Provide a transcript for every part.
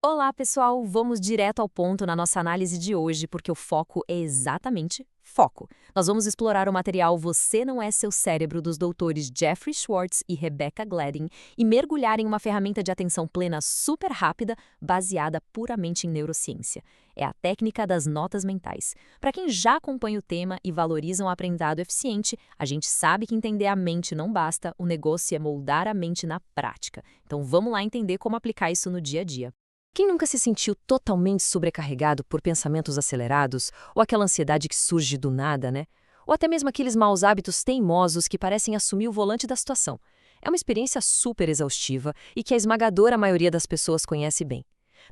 Olá, pessoal! Vamos direto ao ponto na nossa análise de hoje, porque o foco é exatamente foco. Nós vamos explorar o material Você Não É Seu Cérebro dos doutores Jeffrey Schwartz e Rebecca Gladden e mergulhar em uma ferramenta de atenção plena super rápida, baseada puramente em neurociência. É a técnica das notas mentais. Para quem já acompanha o tema e valoriza um aprendizado eficiente, a gente sabe que entender a mente não basta, o negócio é moldar a mente na prática. Então vamos lá entender como aplicar isso no dia a dia. Quem nunca se sentiu totalmente sobrecarregado por pensamentos acelerados ou aquela ansiedade que surge do nada, né? Ou até mesmo aqueles maus hábitos teimosos que parecem assumir o volante da situação. É uma experiência super exaustiva e que a esmagadora maioria das pessoas conhece bem.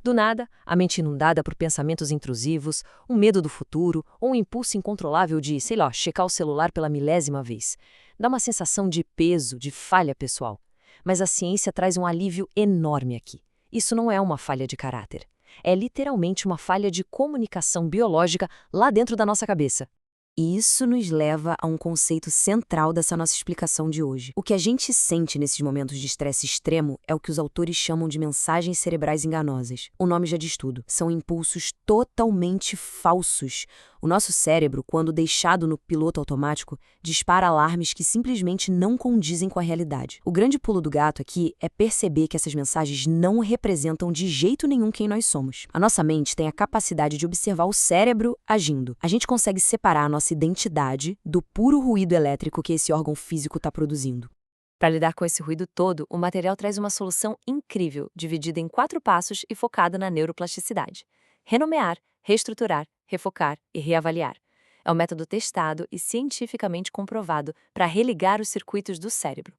Do nada, a mente inundada por pensamentos intrusivos, um medo do futuro ou um impulso incontrolável de, sei lá, checar o celular pela milésima vez. Dá uma sensação de peso, de falha pessoal. Mas a ciência traz um alívio enorme aqui. Isso não é uma falha de caráter. É literalmente uma falha de comunicação biológica lá dentro da nossa cabeça. E isso nos leva a um conceito central dessa nossa explicação de hoje. O que a gente sente nesses momentos de estresse extremo é o que os autores chamam de mensagens cerebrais enganosas. O nome já diz tudo. São impulsos totalmente falsos. O nosso cérebro, quando deixado no piloto automático, dispara alarmes que simplesmente não condizem com a realidade. O grande pulo do gato aqui é perceber que essas mensagens não representam de jeito nenhum quem nós somos. A nossa mente tem a capacidade de observar o cérebro agindo. A gente consegue separar a nossa identidade do puro ruído elétrico que esse órgão físico está produzindo. Para lidar com esse ruído todo, o material traz uma solução incrível, dividida em 4 passos e focada na neuroplasticidade. Renomear, reestruturar, refocar e reavaliar. É um método testado e cientificamente comprovado para religar os circuitos do cérebro.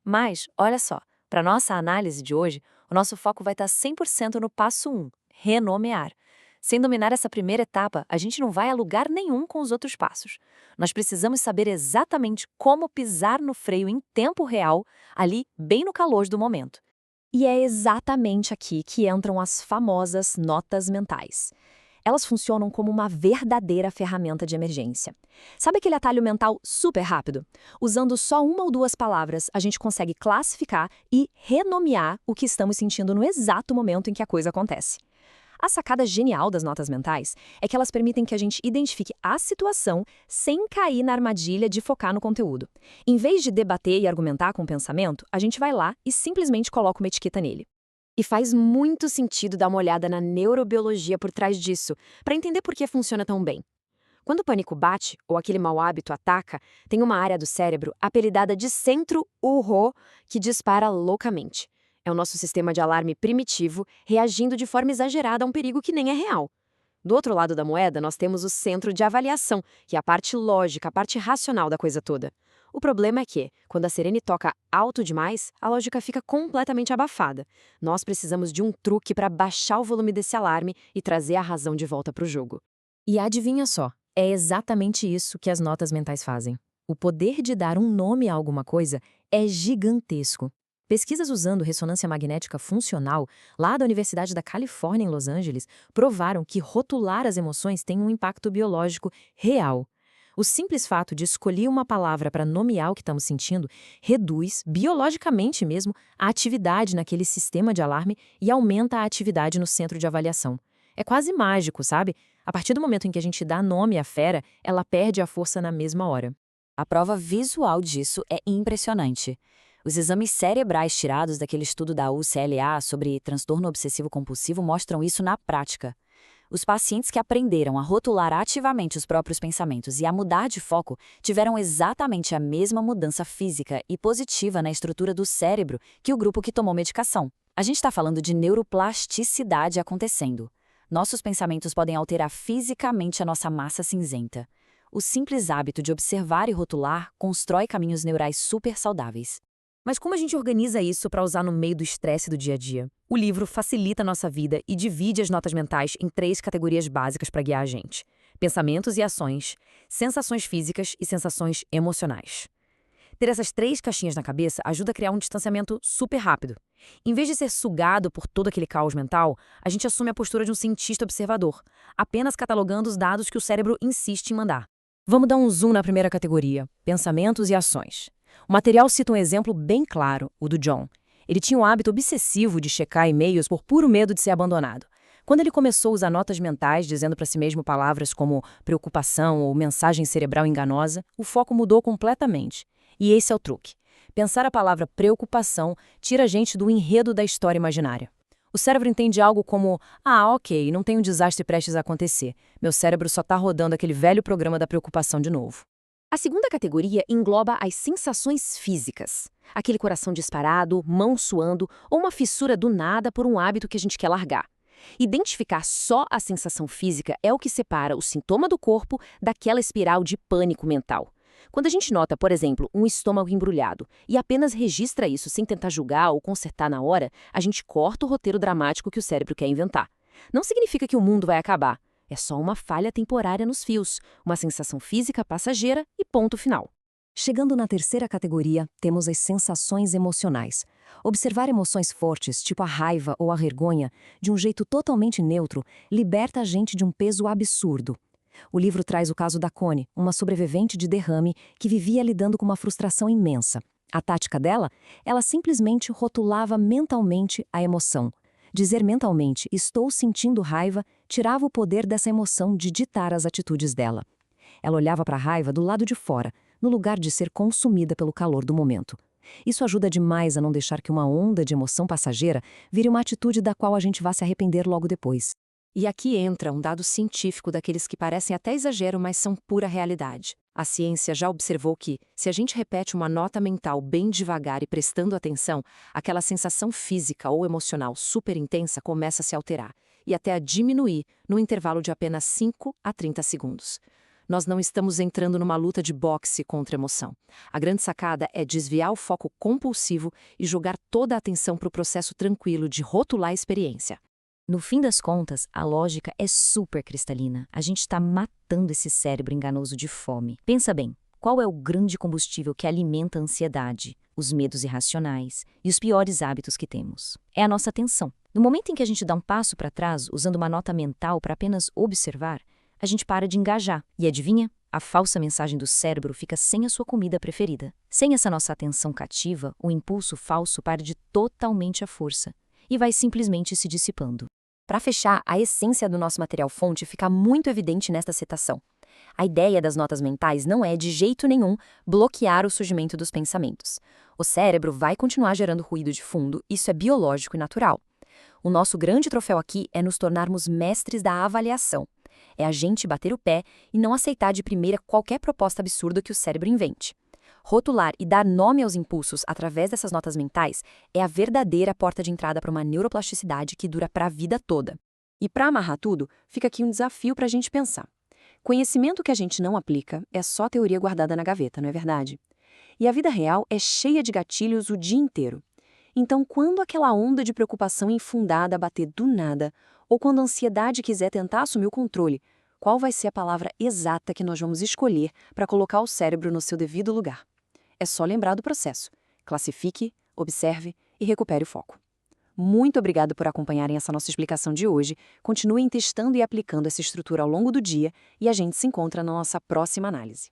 Mas, olha só, para nossa análise de hoje, o nosso foco vai estar 100% no passo 1, renomear. Sem dominar essa primeira etapa, a gente não vai a lugar nenhum com os outros passos. Nós precisamos saber exatamente como pisar no freio em tempo real, ali bem no calor do momento. E é exatamente aqui que entram as famosas notas mentais. Elas funcionam como uma verdadeira ferramenta de emergência. Sabe aquele atalho mental super rápido? Usando só uma ou 2 palavras, a gente consegue classificar e renomear o que estamos sentindo no exato momento em que a coisa acontece. A sacada genial das notas mentais é que elas permitem que a gente identifique a situação sem cair na armadilha de focar no conteúdo. Em vez de debater e argumentar com o pensamento, a gente vai lá e simplesmente coloca uma etiqueta nele. E faz muito sentido dar uma olhada na neurobiologia por trás disso, para entender por que funciona tão bem. Quando o pânico bate, ou aquele mau hábito ataca, tem uma área do cérebro apelidada de centro urro que dispara loucamente. É o nosso sistema de alarme primitivo reagindo de forma exagerada a um perigo que nem é real. Do outro lado da moeda, nós temos o centro de avaliação, que é a parte lógica, a parte racional da coisa toda. O problema é que, quando a sirene toca alto demais, a lógica fica completamente abafada. Nós precisamos de um truque para baixar o volume desse alarme e trazer a razão de volta para o jogo. E adivinha só, é exatamente isso que as notas mentais fazem. O poder de dar um nome a alguma coisa é gigantesco. Pesquisas usando ressonância magnética funcional, lá da Universidade da Califórnia, em Los Angeles, provaram que rotular as emoções tem um impacto biológico real. O simples fato de escolher uma palavra para nomear o que estamos sentindo reduz, biologicamente mesmo, a atividade naquele sistema de alarme e aumenta a atividade no centro de avaliação. É quase mágico, sabe? A partir do momento em que a gente dá nome à fera, ela perde a força na mesma hora. A prova visual disso é impressionante. Os exames cerebrais tirados daquele estudo da UCLA sobre transtorno obsessivo-compulsivo mostram isso na prática. Os pacientes que aprenderam a rotular ativamente os próprios pensamentos e a mudar de foco tiveram exatamente a mesma mudança física e positiva na estrutura do cérebro que o grupo que tomou medicação. A gente está falando de neuroplasticidade acontecendo. Nossos pensamentos podem alterar fisicamente a nossa massa cinzenta. O simples hábito de observar e rotular constrói caminhos neurais super saudáveis. Mas como a gente organiza isso para usar no meio do estresse do dia a dia? O livro facilita a nossa vida e divide as notas mentais em 3 categorias básicas para guiar a gente: pensamentos e ações, sensações físicas e sensações emocionais. Ter essas 3 caixinhas na cabeça ajuda a criar um distanciamento super rápido. Em vez de ser sugado por todo aquele caos mental, a gente assume a postura de um cientista observador, apenas catalogando os dados que o cérebro insiste em mandar. Vamos dar um zoom na primeira categoria: pensamentos e ações. O material cita um exemplo bem claro, o do John. Ele tinha um hábito obsessivo de checar e-mails por puro medo de ser abandonado. Quando ele começou a usar notas mentais, dizendo para si mesmo palavras como preocupação ou mensagem cerebral enganosa, o foco mudou completamente. E esse é o truque. Pensar a palavra preocupação tira a gente do enredo da história imaginária. O cérebro entende algo como: ok, não tem um desastre prestes a acontecer. Meu cérebro só está rodando aquele velho programa da preocupação de novo. A segunda categoria engloba as sensações físicas. Aquele coração disparado, mão suando ou uma fissura do nada por um hábito que a gente quer largar. Identificar só a sensação física é o que separa o sintoma do corpo daquela espiral de pânico mental. Quando a gente nota, por exemplo, um estômago embrulhado e apenas registra isso sem tentar julgar ou consertar na hora, a gente corta o roteiro dramático que o cérebro quer inventar. Não significa que o mundo vai acabar. É só uma falha temporária nos fios, uma sensação física passageira e ponto final. Chegando na terceira categoria, temos as sensações emocionais. Observar emoções fortes, tipo a raiva ou a vergonha, de um jeito totalmente neutro, liberta a gente de um peso absurdo. O livro traz o caso da Connie, uma sobrevivente de derrame que vivia lidando com uma frustração imensa. A tática dela? Ela simplesmente rotulava mentalmente a emoção. Dizer mentalmente "estou sentindo raiva" tirava o poder dessa emoção de ditar as atitudes dela. Ela olhava para a raiva do lado de fora, no lugar de ser consumida pelo calor do momento. Isso ajuda demais a não deixar que uma onda de emoção passageira vire uma atitude da qual a gente vá se arrepender logo depois. E aqui entra um dado científico daqueles que parecem até exagero, mas são pura realidade. A ciência já observou que, se a gente repete uma nota mental bem devagar e prestando atenção, aquela sensação física ou emocional super intensa começa a se alterar e até a diminuir no intervalo de apenas 5 a 30 segundos. Nós não estamos entrando numa luta de boxe contra a emoção. A grande sacada é desviar o foco compulsivo e jogar toda a atenção para o processo tranquilo de rotular a experiência. No fim das contas, a lógica é super cristalina. A gente está matando esse cérebro enganoso de fome. Pensa bem, qual é o grande combustível que alimenta a ansiedade, os medos irracionais e os piores hábitos que temos? É a nossa atenção. No momento em que a gente dá um passo para trás, usando uma nota mental para apenas observar, a gente para de engajar. E adivinha? A falsa mensagem do cérebro fica sem a sua comida preferida. Sem essa nossa atenção cativa, o impulso falso perde totalmente a força e vai simplesmente se dissipando. Para fechar, a essência do nosso material-fonte fica muito evidente nesta citação. A ideia das notas mentais não é, de jeito nenhum, bloquear o surgimento dos pensamentos. O cérebro vai continuar gerando ruído de fundo, isso é biológico e natural. O nosso grande troféu aqui é nos tornarmos mestres da avaliação. É a gente bater o pé e não aceitar de primeira qualquer proposta absurda que o cérebro invente. Rotular e dar nome aos impulsos através dessas notas mentais é a verdadeira porta de entrada para uma neuroplasticidade que dura para a vida toda. E para amarrar tudo, fica aqui um desafio para a gente pensar. Conhecimento que a gente não aplica é só teoria guardada na gaveta, não é verdade? E a vida real é cheia de gatilhos o dia inteiro. Então, quando aquela onda de preocupação infundada bater do nada, ou quando a ansiedade quiser tentar assumir o controle, qual vai ser a palavra exata que nós vamos escolher para colocar o cérebro no seu devido lugar? É só lembrar do processo. Classifique, observe e recupere o foco. Muito obrigado por acompanharem essa nossa explicação de hoje. Continuem testando e aplicando essa estrutura ao longo do dia e a gente se encontra na nossa próxima análise.